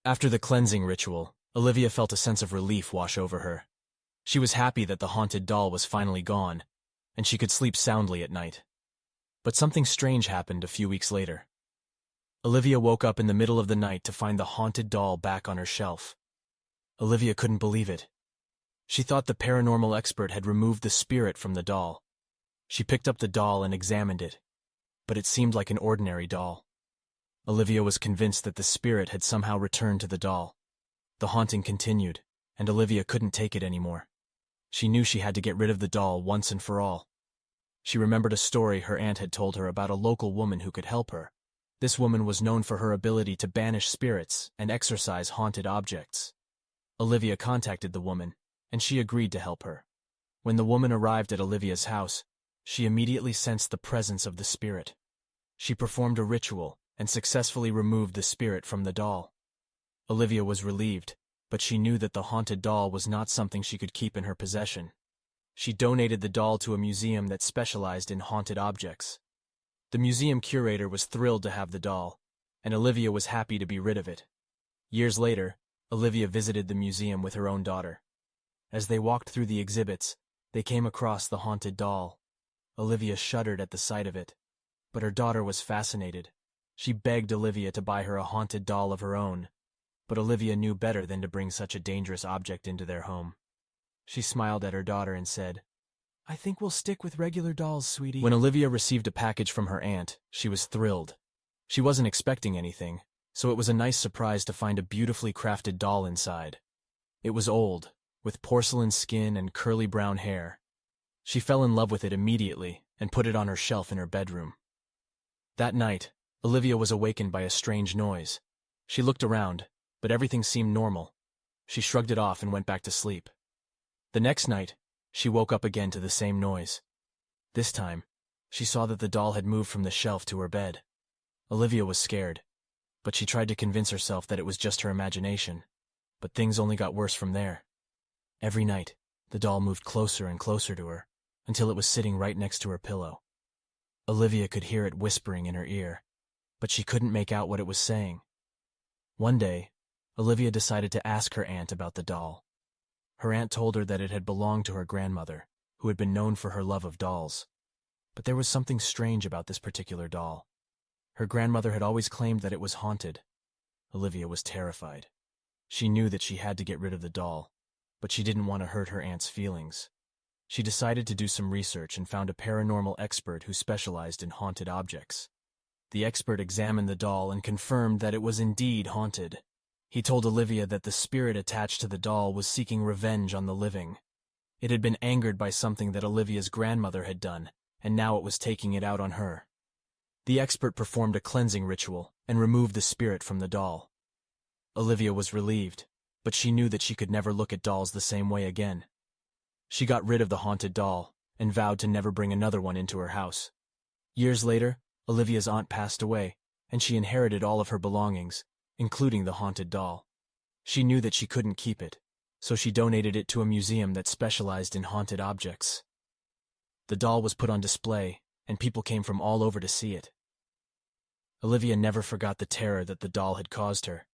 After the cleansing ritual, Olivia felt a sense of relief wash over her. She was happy that the haunted doll was finally gone, and she could sleep soundly at night. But something strange happened a few weeks later. Olivia woke up in the middle of the night to find the haunted doll back on her shelf. Olivia couldn't believe it. She thought the paranormal expert had removed the spirit from the doll. She picked up the doll and examined it, but it seemed like an ordinary doll. Olivia was convinced that the spirit had somehow returned to the doll. The haunting continued, and Olivia couldn't take it anymore. She knew she had to get rid of the doll once and for all. She remembered a story her aunt had told her about a local woman who could help her. This woman was known for her ability to banish spirits and exorcise haunted objects. Olivia contacted the woman, and she agreed to help her. When the woman arrived at Olivia's house, she immediately sensed the presence of the spirit. She performed a ritual and successfully removed the spirit from the doll. Olivia was relieved, but she knew that the haunted doll was not something she could keep in her possession. She donated the doll to a museum that specialized in haunted objects. The museum curator was thrilled to have the doll, and Olivia was happy to be rid of it. Years later, Olivia visited the museum with her own daughter. As they walked through the exhibits, they came across the haunted doll. Olivia shuddered at the sight of it, but her daughter was fascinated. She begged Olivia to buy her a haunted doll of her own, but Olivia knew better than to bring such a dangerous object into their home. She smiled at her daughter and said, "I think we'll stick with regular dolls, sweetie." When Olivia received a package from her aunt, she was thrilled. She wasn't expecting anything, so it was a nice surprise to find a beautifully crafted doll inside. It was old, with porcelain skin and curly brown hair. She fell in love with it immediately and put it on her shelf in her bedroom. That night, Olivia was awakened by a strange noise. She looked around, but everything seemed normal. She shrugged it off and went back to sleep. The next night, she woke up again to the same noise. This time, she saw that the doll had moved from the shelf to her bed. Olivia was scared, but she tried to convince herself that it was just her imagination. But things only got worse from there. Every night, the doll moved closer and closer to her, until it was sitting right next to her pillow. Olivia could hear it whispering in her ear, but she couldn't make out what it was saying. One day, Olivia decided to ask her aunt about the doll. Her aunt told her that it had belonged to her grandmother, who had been known for her love of dolls. But there was something strange about this particular doll. Her grandmother had always claimed that it was haunted. Olivia was terrified. She knew that she had to get rid of the doll, but she didn't want to hurt her aunt's feelings. She decided to do some research and found a paranormal expert who specialized in haunted objects. The expert examined the doll and confirmed that it was indeed haunted. He told Olivia that the spirit attached to the doll was seeking revenge on the living. It had been angered by something that Olivia's grandmother had done, and now it was taking it out on her. The expert performed a cleansing ritual and removed the spirit from the doll. Olivia was relieved, but she knew that she could never look at dolls the same way again. She got rid of the haunted doll and vowed to never bring another one into her house. Years later, Olivia's aunt passed away, and she inherited all of her belongings, including the haunted doll. She knew that she couldn't keep it, so she donated it to a museum that specialized in haunted objects. The doll was put on display, and people came from all over to see it. Olivia never forgot the terror that the doll had caused her,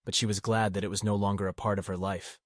but she was glad that it was no longer a part of her life.